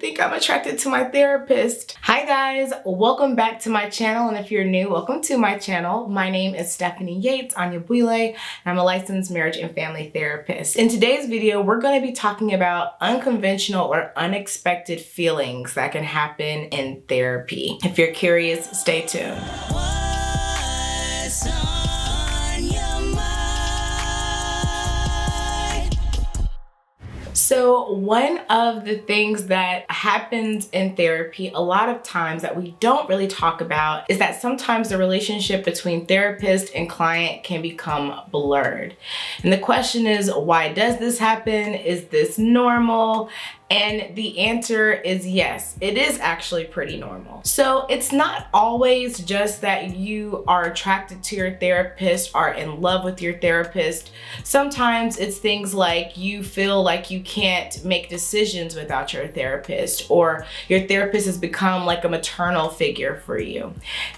think I'm attracted to my therapist. Hi guys, welcome back to my channel. And if you're new, welcome to my channel. My name is Stephanie Yates, Anya, and I'm a licensed marriage and family therapist. In today's video, we're going to be talking about unconventional or unexpected feelings that can happen in therapy. If you're curious, stay tuned. So one of the things that happens in therapy a lot of times that we don't really talk about is that sometimes the relationship between therapist and client can become blurred. And the question is, why does this happen? Is this normal? And the answer is yes, it is actually pretty normal. So it's not always just that you are attracted to your therapist, are in love with your therapist. Sometimes it's things like you feel like you can't make decisions without your therapist, or your therapist has become like a maternal figure for you.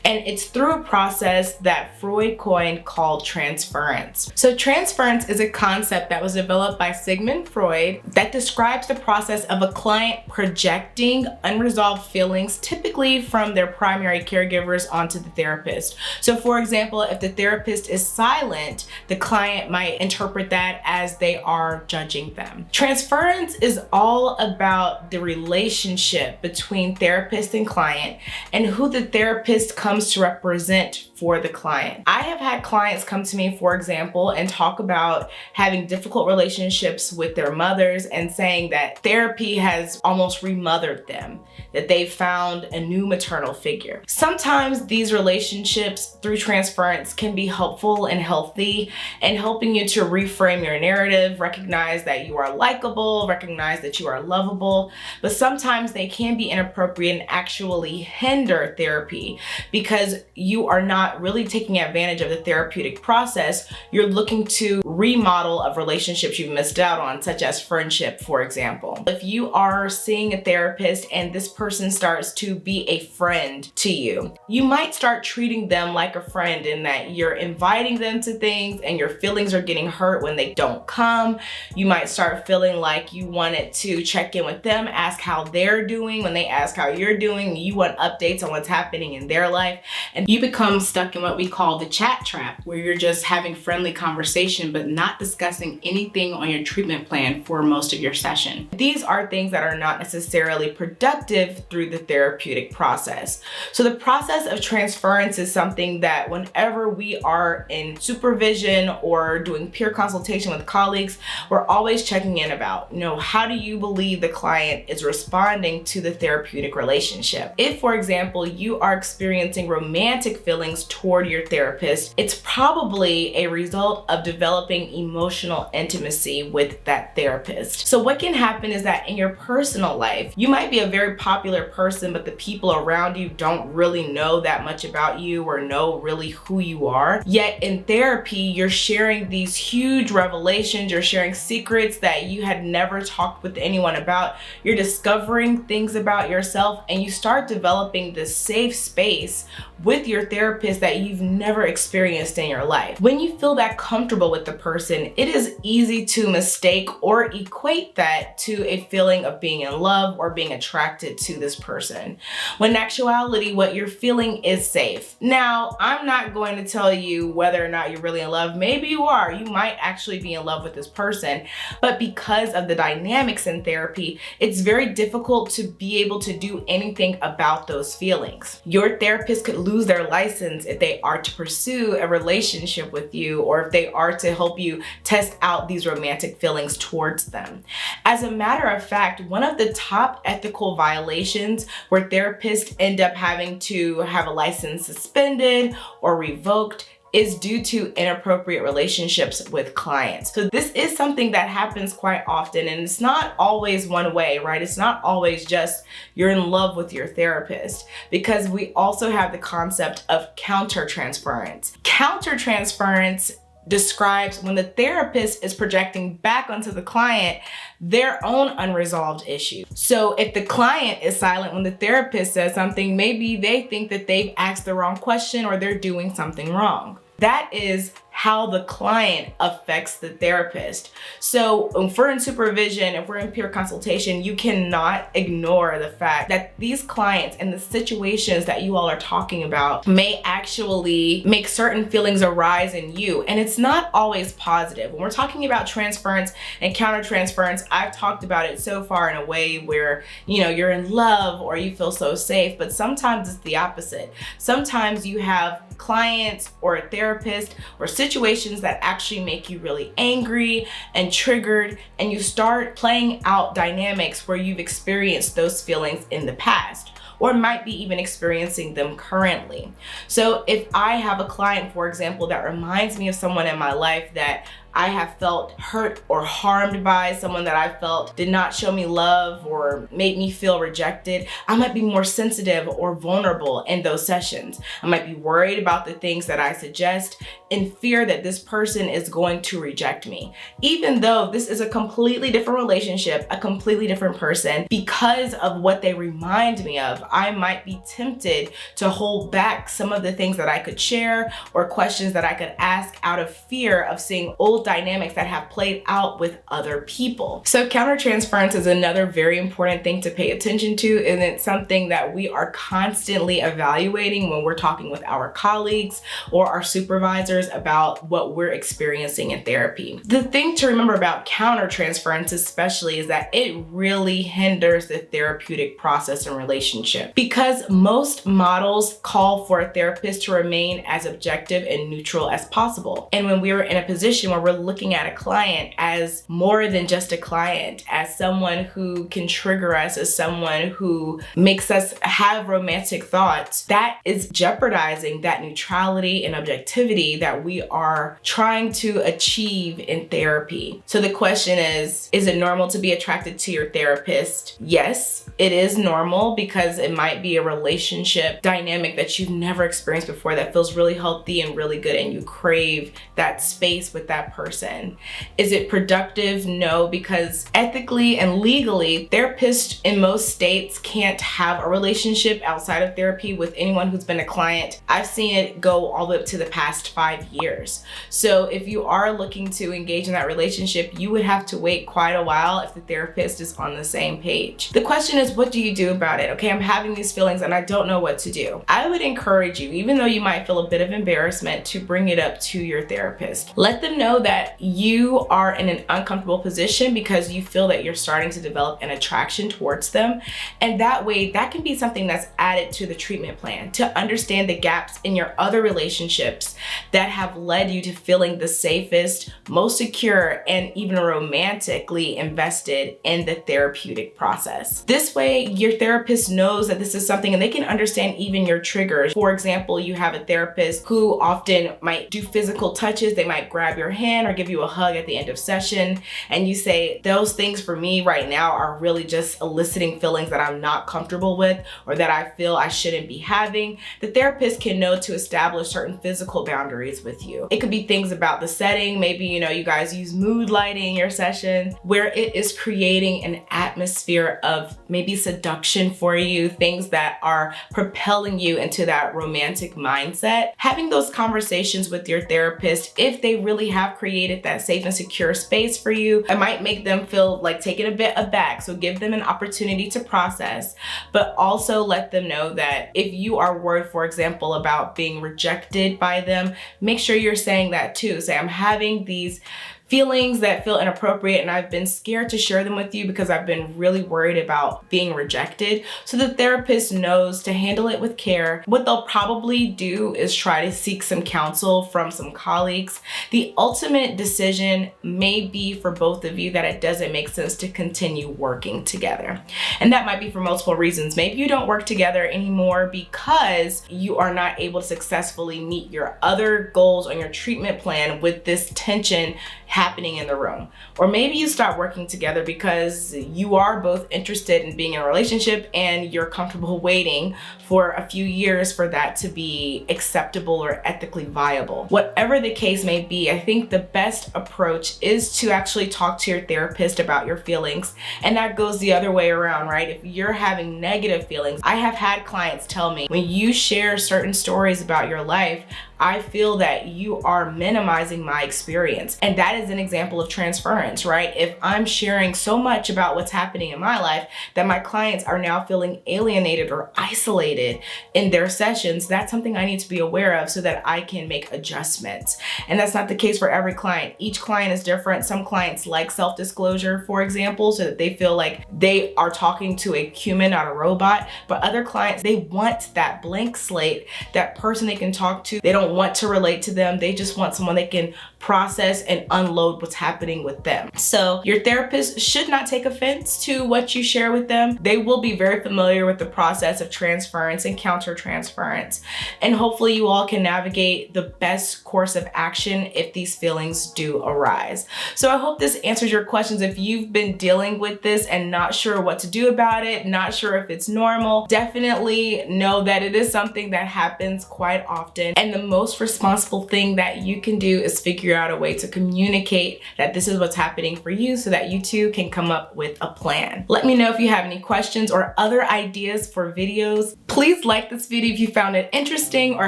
And it's through a process that Freud coined called transference. So transference is a concept that was developed by Sigmund Freud that describes the process of a client projecting unresolved feelings, typically from their primary caregivers, onto the therapist. So for example, if the therapist is silent, the client might interpret that as they are judging them. Transference is all about the relationship between therapist and client and who the therapist comes to represent for the client. I have had clients come to me, for example, and talk about having difficult relationships with their mothers and saying that therapy has almost remothered them, that they've found a new maternal figure. Sometimes these relationships through transference can be helpful and healthy and helping you to reframe your narrative, recognize that you are likable, recognize that you are lovable, but sometimes they can be inappropriate and actually hinder therapy because you are not really taking advantage of the therapeutic process. You're looking to remodel of relationships you've missed out on, such as friendship, for example. If you are seeing a therapist and this person starts to be a friend to you, you might start treating them like a friend in that you're inviting them to things and your feelings are getting hurt when they don't come. You might start feeling like you wanted to check in with them, ask how they're doing when they ask how you're doing. You want updates on what's happening in their life, and you become stuck in what we call the chat trap, where you're just having friendly conversation but not discussing anything on your treatment plan for most of your session. These are things that are not necessarily productive through the therapeutic process. So the process of transference is something that whenever we are in supervision or doing peer consultation with colleagues, we're always checking in about, how do you believe the client is responding to the therapeutic relationship? If, for example, you are experiencing romantic feelings toward your therapist, it's probably a result of developing emotional intimacy with that therapist. So what can happen is that in your personal life, you might be a very popular person, but the people around you don't really know that much about you or know really who you are. Yet in therapy, you're sharing these huge revelations, you're sharing secrets that you had never talked with anyone about. You're discovering things about yourself, and you start developing this safe space with your therapist that you've never experienced in your life. When you feel that comfortable with the person, it is easy to mistake or equate that to a feeling of being in love or being attracted to this person, when in actuality, what you're feeling is safe. Now, I'm not going to tell you whether or not you're really in love. Maybe you are. You might actually be in love with this person, but because of the dynamics in therapy, it's very difficult to be able to do anything about those feelings. Your therapist could lose their license if they are to pursue a relationship with you, or if they are to help you test out these romantic feelings towards them. As a matter of fact, one of the top ethical violations where therapists end up having to have a license suspended or revoked is due to inappropriate relationships with clients. So this is something that happens quite often, and it's not always one way, right? It's not always just you're in love with your therapist, because we also have the concept of countertransference. Countertransference describes when the therapist is projecting back onto the client their own unresolved issues. So if the client is silent when the therapist says something, maybe they think that they've asked the wrong question or they're doing something wrong. That is how the client affects the therapist. So if we're in supervision, if we're in peer consultation, you cannot ignore the fact that these clients and the situations that you all are talking about may actually make certain feelings arise in you. And it's not always positive. When we're talking about transference and countertransference, I've talked about it so far in a way where, you're in love or you feel so safe, but sometimes it's the opposite. Sometimes you have clients or a therapist or situations that actually make you really angry and triggered, and you start playing out dynamics where you've experienced those feelings in the past, or might be even experiencing them currently. So if I have a client, for example, that reminds me of someone in my life that I have felt hurt or harmed by, someone that I felt did not show me love or made me feel rejected, I might be more sensitive or vulnerable in those sessions. I might be worried about the things that I suggest in fear that this person is going to reject me. Even though this is a completely different relationship, a completely different person, because of what they remind me of, I might be tempted to hold back some of the things that I could share or questions that I could ask out of fear of seeing old dynamics that have played out with other people. So countertransference is another very important thing to pay attention to, and it's something that we are constantly evaluating when we're talking with our colleagues or our supervisors about what we're experiencing in therapy. The thing to remember about countertransference especially is that it really hinders the therapeutic process and relationship, because most models call for a therapist to remain as objective and neutral as possible. And when we're in a position where we're looking at a client as more than just a client, as someone who can trigger us, as someone who makes us have romantic thoughts, that is jeopardizing that neutrality and objectivity that we are trying to achieve in therapy. So the question is it normal to be attracted to your therapist? Yes, it is normal, because it might be a relationship dynamic that you've never experienced before that feels really healthy and really good, and you crave that space with that person. Is it productive? No, because ethically and legally, therapists in most states can't have a relationship outside of therapy with anyone who's been a client. I've seen it go all the way up to the past 5 years. So if you are looking to engage in that relationship, you would have to wait quite a while if the therapist is on the same page. The question is, what do you do about it? Okay, I'm having these feelings and I don't know what to do. I would encourage you, even though you might feel a bit of embarrassment, to bring it up to your therapist. Let them know that you are in an uncomfortable position because you feel that you're starting to develop an attraction towards them. And that way, that can be something that's added to the treatment plan, to understand the gaps in your other relationships that have led you to feeling the safest, most secure, and even romantically invested in the therapeutic process. This way, your therapist knows that this is something, and they can understand even your triggers. For example, you have a therapist who often might do physical touches. They might grab your hand or give you a hug at the end of session, and you say, those things for me right now are really just eliciting feelings that I'm not comfortable with, or that I feel I shouldn't be having. The therapist can know to establish certain physical boundaries with you. It could be things about the setting. Maybe, you guys use mood lighting in your session where it is creating an atmosphere of maybe seduction for you, things that are propelling you into that romantic mindset. Having those conversations with your therapist, if they really have created that safe and secure space for you, it might make them feel like taken a bit aback. So give them an opportunity to process, but also let them know that if you are worried, for example, about being rejected by them, make sure you're saying that too. Say, I'm having these feelings that feel inappropriate, and I've been scared to share them with you because I've been really worried about being rejected. So the therapist knows to handle it with care. What they'll probably do is try to seek some counsel from some colleagues. The ultimate decision may be for both of you that it doesn't make sense to continue working together. And that might be for multiple reasons. Maybe you don't work together anymore because you are not able to successfully meet your other goals on your treatment plan with this tension happening in the room. Or maybe you start working together because you are both interested in being in a relationship and you're comfortable waiting for a few years for that to be acceptable or ethically viable. Whatever the case may be, I think the best approach is to actually talk to your therapist about your feelings. And that goes the other way around, right? If you're having negative feelings, I have had clients tell me, when you share certain stories about your life, I feel that you are minimizing my experience. And that is an example of transference, right? If I'm sharing so much about what's happening in my life that my clients are now feeling alienated or isolated in their sessions, that's something I need to be aware of so that I can make adjustments. And that's not the case for every client. Each client is different. Some clients like self-disclosure, for example, so that they feel like they are talking to a human, not a robot. But other clients, they want that blank slate, that person they can talk to. They don't want to relate to them. They just want someone they can process and unload what's happening with them. So your therapist should not take offense to what you share with them. They will be very familiar with the process of transference and countertransference. And hopefully you all can navigate the best course of action if these feelings do arise. So I hope this answers your questions. If you've been dealing with this and not sure what to do about it, not sure if it's normal, definitely know that it is something that happens quite often. And the most responsible thing that you can do is figure out a way to communicate that this is what's happening for you so that you too can come up with a plan. Let me know if you have any questions or other ideas for videos. Please like this video if you found it interesting or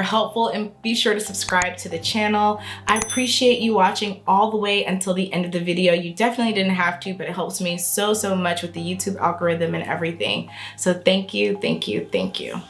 helpful, and be sure to subscribe to the channel. I appreciate you watching all the way until the end of the video. You definitely didn't have to, but it helps me so much with the YouTube algorithm and everything. So thank you, thank you, thank you.